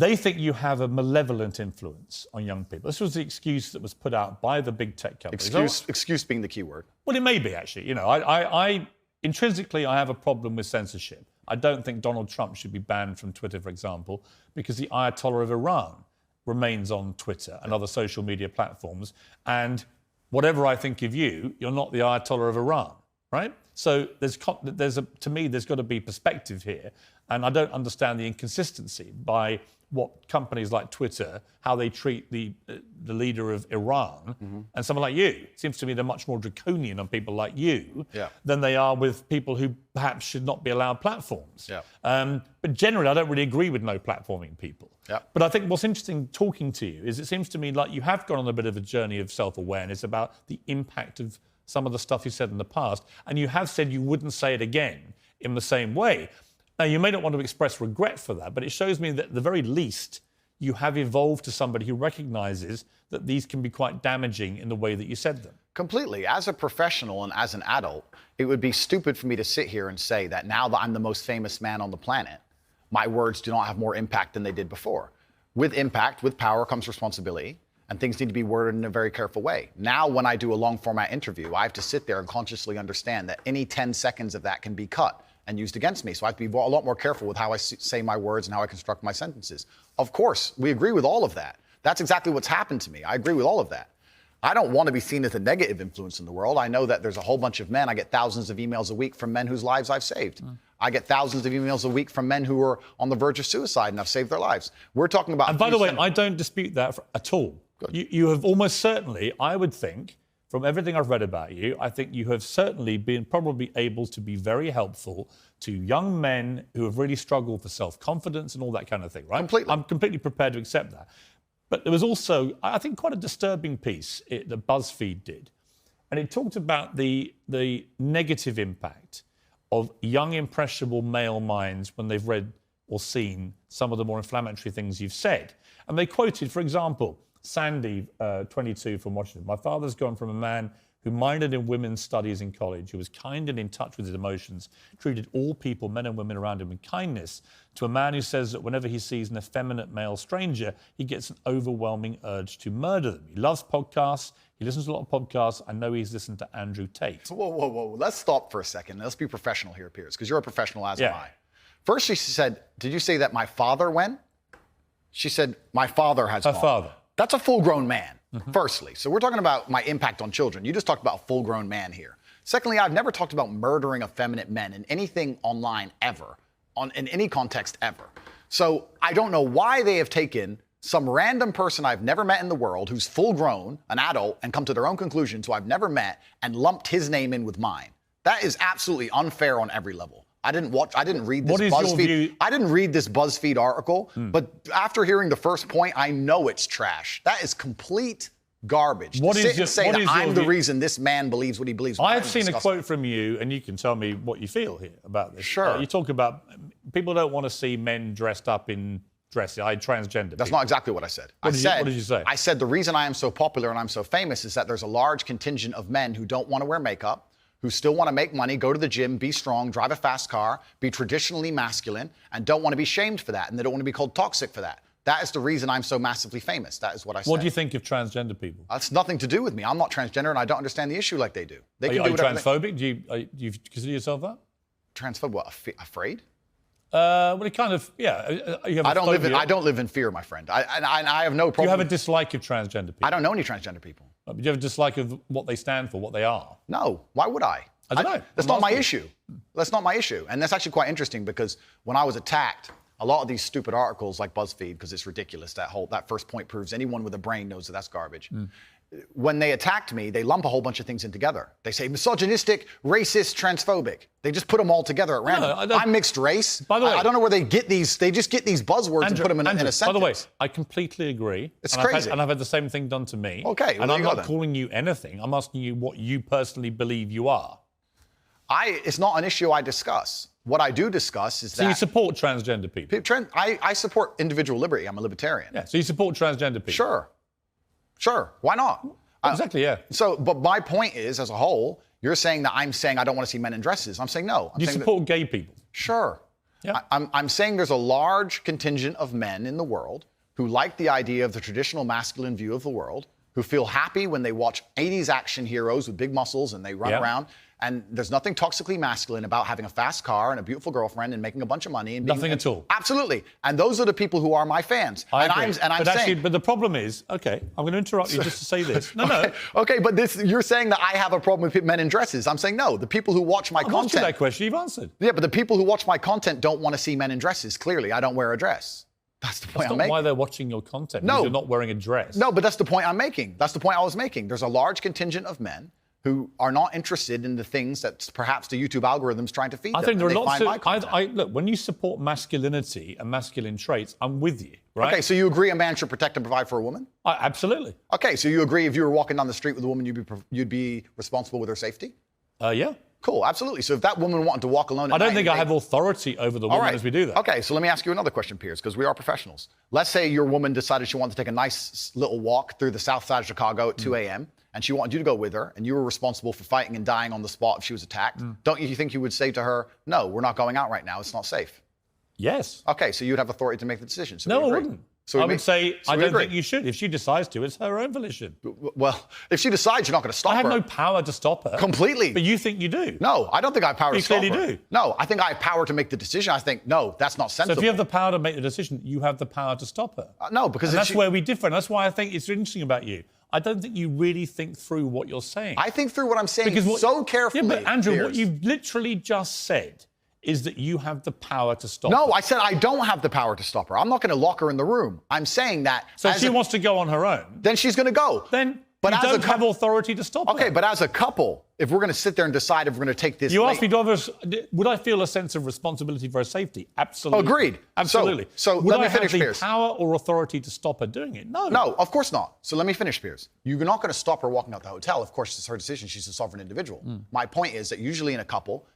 they think you have a malevolent influence on young people. This was the excuse that was put out by the big tech companies. Excuse being the key word. Well, it may be, actually. You know, I intrinsically, I have a problem with censorship. I don't think Donald Trump should be banned from Twitter, for example, because the Ayatollah of Iran remains on Twitter and other social media platforms. And whatever I think of you, you're not the Ayatollah of Iran, right? So to me, there's got to be perspective here. And I don't understand the inconsistency by what companies like Twitter, how they treat the leader of Iran and someone like you. It seems to me they're much more draconian on people like you than they are with people who perhaps should not be allowed platforms. But generally, I don't really agree with no platforming people. But I think what's interesting talking to you is it seems to me like you have gone on a bit of a journey of self-awareness about the impact of some of the stuff you said in the past, and you have said you wouldn't say it again in the same way. Now, you may not want to express regret for that, but it shows me that at the very least, you have evolved to somebody who recognises that these can be quite damaging in the way that you said them. Completely. As a professional and as an adult, it would be stupid for me to sit here and say that now that I'm the most famous man on the planet, my words do not have more impact than they did before. With impact, with power comes responsibility, and things need to be worded in a very careful way. Now, when I do a long format interview, I have to sit there and consciously understand that any 10 seconds of that can be cut and used against me. So I have to be a lot more careful with how I say my words and how I construct my sentences. Of course, we agree with all of that. That's exactly what's happened to me. I agree with all of that. I don't want to be seen as a negative influence in the world. I know that there's a whole bunch of men. I get thousands of emails a week from men whose lives I've saved. I get thousands of emails a week from men who are on the verge of suicide and I've saved their lives. We're talking about... And by the way, I don't dispute that at all. You have almost certainly, I would think, from everything I've read about you, I think you have certainly been probably able to be very helpful to young men who have really struggled for self-confidence and all that kind of thing, right? Completely. I'm completely prepared to accept that. But there was also, I think, quite a disturbing piece that BuzzFeed did. And it talked about the negative impact of young, impressionable male minds when they've read or seen some of the more inflammatory things you've said. And they quoted, for example, Sandy, 22, from Washington. My father's gone from a man who minored in women's studies in college, who was kind and in touch with his emotions, treated all people, men and women around him, with kindness, to a man who says that whenever he sees an effeminate male stranger, he gets an overwhelming urge to murder them. He loves podcasts. He listens to a lot of podcasts. I know he's listened to Andrew Tate. Whoa. Let's stop for a second. Let's be professional here, Piers, because you're a professional, as am I. First, she said, did you say that my father went? She said, my father has gone. Her father. That's a full-grown man, firstly. So we're talking about my impact on children. You just talked about a full-grown man here. Secondly, I've never talked about murdering effeminate men in anything online ever, in any context ever. So I don't know why they have taken some random person I've never met in the world who's full-grown, an adult, and come to their own conclusions who I've never met and lumped his name in with mine. That is absolutely unfair on every level. I didn't read this BuzzFeed. I didn't read this BuzzFeed article, but after hearing the first point, I know it's trash. That is complete garbage. I'm the reason this man believes what he believes. I've seen a quote from you, and you can tell me what you feel here about this. Sure. You talk about people don't want to see men dressed up in dresses. Transgender. That's not exactly what I said. What did you say? I said the reason I am so popular and I'm so famous is that there's a large contingent of men who don't want to wear makeup, who still want to make money, go to the gym, be strong, drive a fast car, be traditionally masculine, and don't want to be shamed for that, and they don't want to be called toxic for that. That is the reason I'm so massively famous. That is what I said. What do you think of transgender people? That's nothing to do with me. I'm not transgender, and I don't understand the issue like they do. They are you transphobic? Do you consider yourself that? Transphobic? What? Afraid? Well, it kind of, yeah. You have I don't live in fear, my friend. I have no problem. Do you have a dislike of transgender people? I don't know any transgender people. Do you have a dislike of what they stand for, what they are? No. Why would I? I don't know. That's not my issue. That's not my issue. And that's actually quite interesting because when I was attacked, a lot of these stupid articles like BuzzFeed, because it's ridiculous, that first point proves anyone with a brain knows that that's garbage. When they attacked me, they lump a whole bunch of things in together. They say misogynistic, racist, transphobic. They just put them all together at random. I'm mixed race. By the way, I don't know where they get these. They just get these buzzwords and put them in a sentence. By the way, I completely agree. It's crazy. And I've had the same thing done to me. Okay. And I'm not calling you anything. I'm asking you what you personally believe you are. It's not an issue I discuss. What I do discuss is that... So you support transgender people? I support individual liberty. I'm a libertarian. Yeah, so you support transgender people? Sure. Why not? Exactly, yeah. But my point is, as a whole, you're saying that I'm saying I don't want to see men in dresses. I'm saying no. Do you support gay people? Sure. Yeah. I'm saying there's a large contingent of men in the world who like the idea of the traditional masculine view of the world, who feel happy when they watch 80s action heroes with big muscles and they run around. And there's nothing toxically masculine about having a fast car and a beautiful girlfriend and making a bunch of money. And Nothing at all. Absolutely. And those are the people who are my fans. I and agree. I'm saying... But the problem is, okay, I'm going to interrupt you just to say this. No. Okay, but you're saying that I have a problem with men in dresses. I'm saying no. The people who watch my I've content... asked you that question. You've answered. Yeah, but the people who watch my content don't want to see men in dresses. Clearly, I don't wear a dress. That's the point I'm making. That's not why they're watching your content. No. Because you're not wearing a dress. No, but that's the point I'm making. That's the point I was making. There's a large contingent of men who are not interested in the things that perhaps the YouTube algorithm's trying to feed them. I think there are lots of... look, when you support masculinity and masculine traits, I'm with you, right? Okay, so you agree a man should protect and provide for a woman? Absolutely. Okay, so you agree if you were walking down the street with a woman, you'd be responsible with her safety? Yeah. Cool, absolutely. So if that woman wanted to walk alone at I don't night, think I have authority over the woman as we do that. Okay, so let me ask you another question, Piers, because we are professionals. Let's say your woman decided she wanted to take a nice little walk through the south side of Chicago at 2 a.m., and she wanted you to go with her, and you were responsible for fighting and dying on the spot if she was attacked. Don't you think you would say to her, no, we're not going out right now, it's not safe? Yes. Okay, so you'd have authority to make the decision. So no, I wouldn't. So I would say, I don't think you should. If she decides to, it's her own volition. Well, if she decides, you're not going to stop her. I have no power to stop her. Completely. But you think you do. No, I don't think I have power to stop her. You clearly do. No, I think I have power to make the decision. I think, no, that's not sensible. So if you have the power to make the decision, you have the power to stop her. No, because that's where we differ. And that's why I think it's interesting about you. I don't think you really think through what you're saying. I think through what I'm saying so carefully. Yeah, but Andrew, Piers. what you've literally just said is that you have the power to stop her. No, I said I don't have the power to stop her. I'm not going to lock her in the room. I'm saying that... So if she wants to go on her own... Then she's going to go. Then you don't have authority to stop her. Okay, but as a couple, if we're going to sit there and decide if we're going to take this... You asked me, would I feel a sense of responsibility for her safety? Absolutely. Agreed. Absolutely. So would let me finish, Piers. Would I have Piers. the power or authority to stop her doing it? No. No, of course not. So let me finish, Piers. You're not going to stop her walking out the hotel. Of course, it's her decision. She's a sovereign individual. My point is that usually in a couple,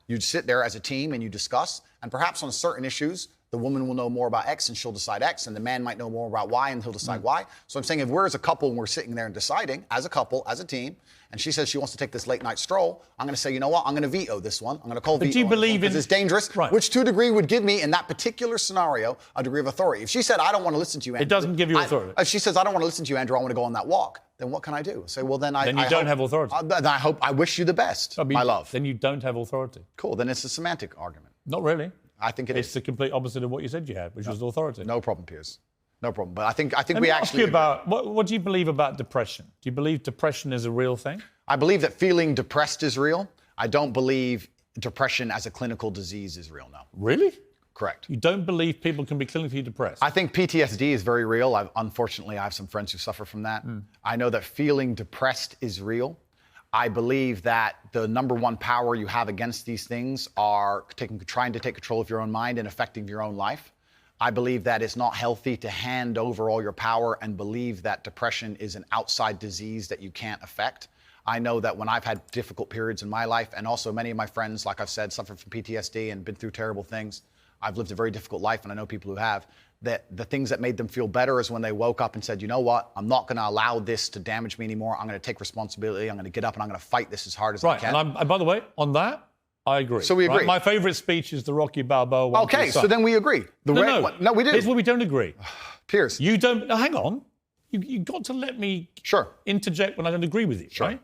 you sit there as a team and you discuss, and perhaps on certain issues, the woman will know more about X and she'll decide X, and the man might know more about Y and he'll decide Y. So I'm saying if we're as a couple and we're sitting there and deciding, as a couple, as a team, and she says she wants to take this late night stroll, I'm going to say, you know what, I'm going to veto this one. I'm going to call veto. Do you believe because it's dangerous, which to a degree would give me, in that particular scenario, a degrry of authority. If she said, I don't want to listen to you, Andrew. It doesn't give you authority. If she says, I don't want to listen to you, Andrew, I want to go on that walk, then what can I do? Say, well, then you don't have authority. Then I wish you the best, my love. Then you don't have authority. Cool, then it's a semantic argument. Not really. I think it's the complete opposite of what you said you had, which was authority. No problem, Piers. No problem. But I think Let we me actually... ask you about, what do you believe about depression? Do you believe depression is a real thing? I believe that feeling depressed is real. I don't believe depression as a clinical disease is real, no. Really? Correct. You don't believe people can be clinically depressed? I think PTSD is very real. Unfortunately, I have some friends who suffer from that. I know that feeling depressed is real. I believe that the number one power you have against these things are trying to take control of your own mind and affecting your own life. I believe that it's not healthy to hand over all your power and believe that depression is an outside disease that you can't affect. I know that when I've had difficult periods in my life, and also many of my friends, like I've said, suffer from PTSD and been through terrible things. I've lived a very difficult life, and I know people who have, that the things that made them feel better is when they woke up and said, you know what, I'm not going to allow this to damage me anymore. I'm going to take responsibility. I'm going to get up and I'm going to fight this as hard as I can. And by the way, on that, I agree. So we agree. Right? My favorite speech is the Rocky Balboa one. Okay, so then we agree. No, we do. Here's where we don't agree. Piers. You don't, hang on. You got to let me interject when I don't agree with you, right?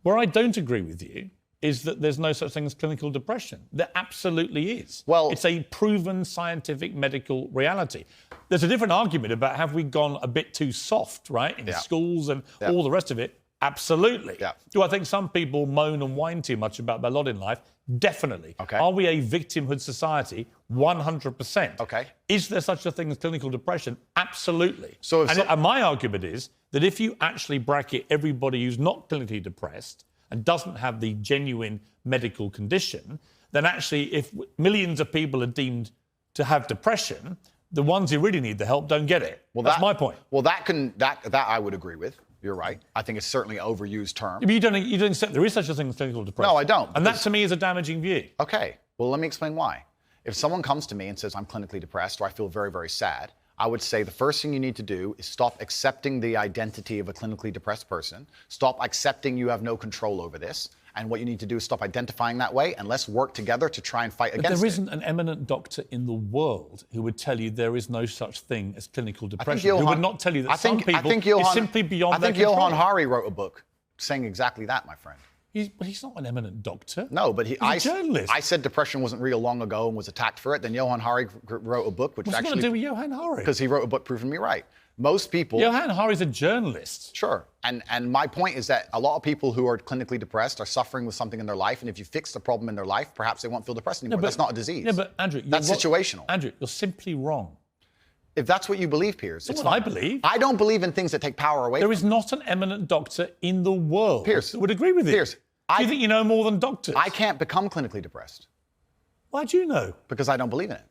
Where I don't agree with you is that there's no such thing as clinical depression. There absolutely is. Well, it's a proven scientific medical reality. There's a different argument about have we gone a bit too soft, right, in schools and all the rest of it. Absolutely. Do I think some people moan and whine too much about their lot in life? Definitely. Are we a victimhood society? 100%. Is there such a thing as clinical depression? Absolutely. And my argument is that if you actually bracket everybody who's not clinically depressed and doesn't have the genuine medical condition, then actually if millions of people are deemed to have depression, the ones who really need the help don't get it. Well, that's my point. Well, that I would agree with. You're right. I think it's certainly an overused term. But you don't accept there is such a thing as clinical depression. No, I don't. And that to me is a damaging view. Okay. Well, let me explain why. If someone comes to me and says, I'm clinically depressed or I feel very, very sad, I would say the first thing you need to do is stop accepting the identity of a clinically depressed person. Stop accepting you have no control over this. And what you need to do is stop identifying that way, and let's work together to try and fight But against there it. isn't an eminent doctor in the world who would tell you there is no such thing as clinical depression. Johann, who would not tell you that some people it's simply beyond their control. Johann Hari wrote a book saying exactly that, my friend. But he's not an eminent doctor. No, but he's a journalist. I said depression wasn't real long ago and was attacked for it. Then Johann Hari wrote a book, which What's actually... What's it got to do with Johann Hari? Because he wrote a book proving me right. Most people... Johann Hari's a journalist. Sure. And my point is that a lot of people who are clinically depressed are suffering with something in their life, and if you fix the problem in their life, perhaps they won't feel depressed anymore. That's not a disease. Yeah, but Andrew... That's situational. Andrew, you're simply wrong. If that's what you believe, Piers... That's what I believe. I don't believe in things that take power away There is not an eminent doctor in the world Piers, that would agree with it. Piers, do you think you know more than doctors? I can't become clinically depressed. Why do you know? Because I don't believe in it.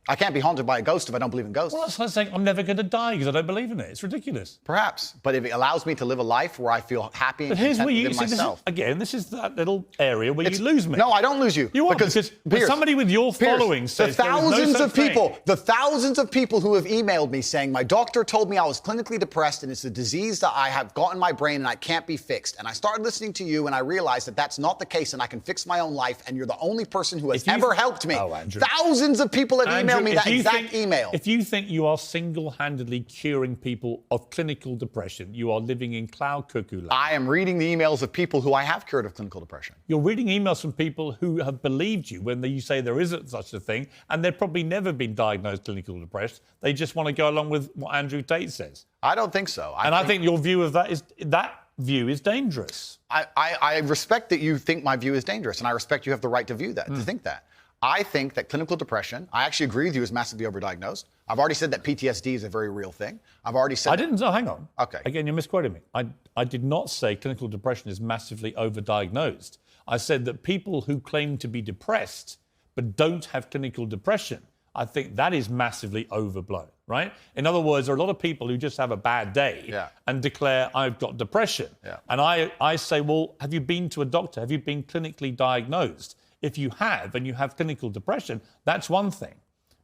I can't be haunted by a ghost if I don't believe in ghosts. Well, that's like saying I'm never going to die because I don't believe in it. It's ridiculous. Perhaps. But if it allows me to live a life where I feel happy and content within myself. This is that little area where you lose me. No, I don't lose you. You won't, because Piers, somebody with your following says the thousands of people who have emailed me saying my doctor told me I was clinically depressed and it's a disease that I have got in my brain and I can't be fixed. And I started listening to you and I realized that that's not the case and I can fix my own life and you're the only person who has ever helped me. Oh, Andrew. Thousands of people have emailed me that exact email. If you think you are single-handedly curing people of clinical depression, you are living in cloud cuckoo land. I am reading the emails of people who I have cured of clinical depression. You're reading emails from people who have believed you when you say there isn't such a thing, and they've probably never been diagnosed clinically depressed. They just want to go along with what Andrew Tate says. I don't think so. I think your view of that is dangerous. I respect that you think my view is dangerous, and I respect you have the right to view that, to think that. I think that clinical depression, I actually agree with you, is massively overdiagnosed. I've already said that PTSD is a very real thing. I've already said... hang on. Okay. Again, you're misquoting me. I did not say clinical depression is massively overdiagnosed. I said that people who claim to be depressed but don't have clinical depression, I think that is massively overblown, right? In other words, there are a lot of people who just have a bad day and declare, I've got depression. Yeah. And I say, well, have you been to a doctor? Have you been clinically diagnosed? If you have, and you have clinical depression, that's one thing.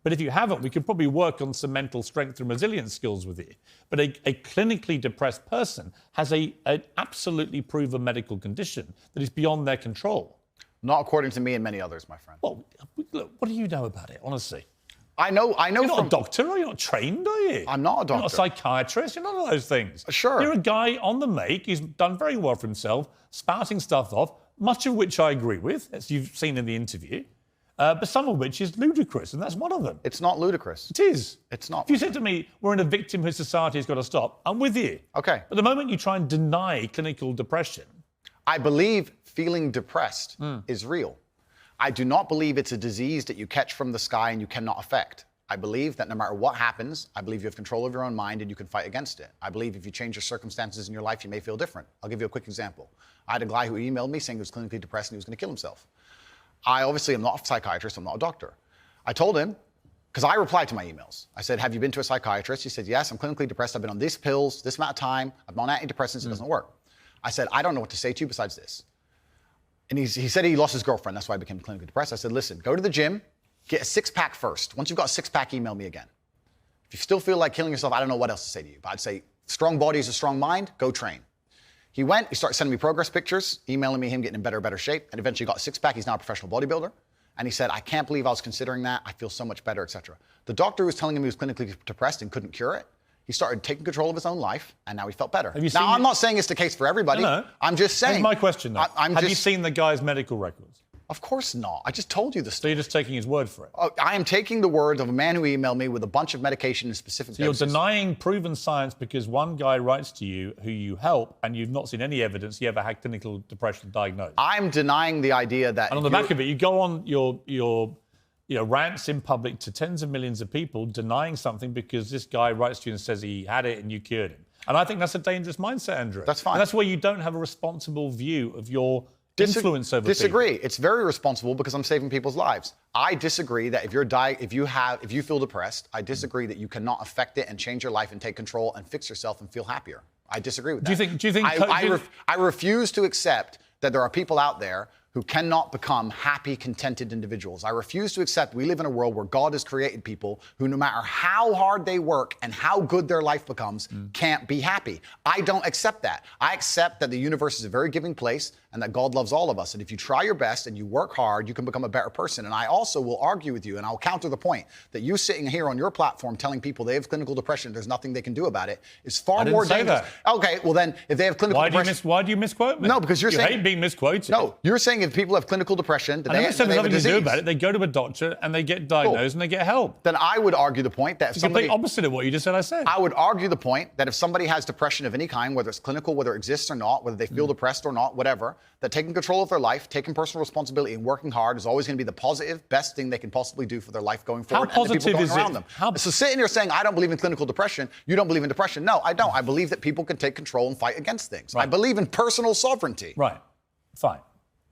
But if you haven't, we could probably work on some mental strength and resilience skills with you. But a clinically depressed person has an absolutely proven medical condition that is beyond their control. Not according to me and many others, my friend. Well, look, what do you know about it, honestly? I know. You're not a doctor, are you? You're not trained, are you? I'm not a doctor. You're not a psychiatrist. You're none of those things. Sure. You're a guy on the make. He's done very well for himself, spouting stuff off, much of which I agree with, as you've seen in the interview, but some of which is ludicrous, and that's one of them. It's not ludicrous. It is. It's not. If you said to me, we're in a victimhood society, it's got to stop, I'm with you. Okay. But the moment you try and deny clinical depression... I believe feeling depressed is real. I do not believe it's a disease that you catch from the sky and you cannot affect. I believe that no matter what happens, I believe you have control of your own mind and you can fight against it. I believe if you change your circumstances in your life, you may feel different. I'll give you a quick example. I had a guy who emailed me saying he was clinically depressed and he was going to kill himself. I obviously am not a psychiatrist, I'm not a doctor. I told him, because I replied to my emails. I said, have you been to a psychiatrist? He said, yes, I'm clinically depressed. I've been on these pills, this amount of time. I'm on antidepressants, it doesn't work. I said, I don't know what to say to you besides this. And he said he lost his girlfriend, that's why I became clinically depressed. I said, listen, go to the gym, get a six-pack first. Once you've got a six-pack, email me again. If you still feel like killing yourself, I don't know what else to say to you. But I'd say, strong body is a strong mind, go train. He went, he started sending me progress pictures, emailing me him getting in better shape, and eventually got a six-pack. He's now a professional bodybuilder. And he said, I can't believe I was considering that. I feel so much better, etc. The doctor was telling him he was clinically depressed and couldn't cure it. He started taking control of his own life, and now he felt better. Now, I'm not saying it's the case for everybody. No. I'm just saying. Here's my question, though. Have you seen the guy's medical records? Of course not. I just told you the story. So you're just taking his word for it? I am taking the word of a man who emailed me with a bunch of medication in specific doses. You're denying proven science because one guy writes to you who you help and you've not seen any evidence he ever had clinical depression diagnosed. I'm denying the idea that... And on the back of it, you go on your rants in public to tens of millions of people denying something because this guy writes to you and says he had it and you cured him. And I think that's a dangerous mindset, Andrew. That's fine. And that's where you don't have a responsible view of your influence over Disagree. people. It's very responsible because I'm saving people's lives. I disagree that if you feel depressed, I disagree that you cannot affect it and change your life and take control and fix yourself and feel happier. I disagree with that. Do you think I refuse to accept that there are people out there who cannot become happy, contented individuals. I refuse to accept we live in a world where God has created people who, no matter how hard they work and how good their life becomes, can't be happy. I don't accept that. I accept that the universe is a very giving place and that God loves all of us. And if you try your best and you work hard, you can become a better person. And I also will argue with you, and I'll counter the point that you sitting here on your platform telling people they have clinical depression, there's nothing they can do about it, is far more dangerous. Okay, well then, if they have clinical depression... Why do you misquote me? No, because you're saying... You hate being misquoted. No, you're saying if people have clinical depression, that they have nothing to do about it. it. They go to a doctor and they get diagnosed and they get help. Then I would argue the point that if it's somebody... the complete opposite of what you just said I said. I would argue the point that if somebody has depression of any kind, whether it's clinical, whether it exists or not, whether they feel depressed or not, whatever, that taking control of their life, taking personal responsibility and working hard is always going to be the positive, best thing they can possibly do for their life going forward. How positive and the people is going around it? them. So sitting here saying, I don't believe in clinical depression, you don't believe in depression. No, I don't. I believe that people can take control and fight against things. Right. I believe in personal sovereignty. Right. Fine.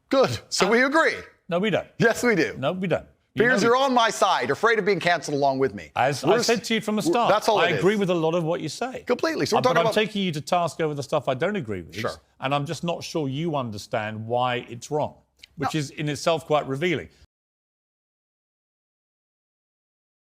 Good. So we agree. No, we don't. Yes, we do. No, we don't. Piers, you're on my side. You're afraid of being cancelled along with me. As I said to you from the start, that's all I agree with a lot of what you say. Completely. So but I'm taking you to task over the stuff I don't agree with. Sure. And I'm just not sure you understand why it's wrong, which is in itself quite revealing.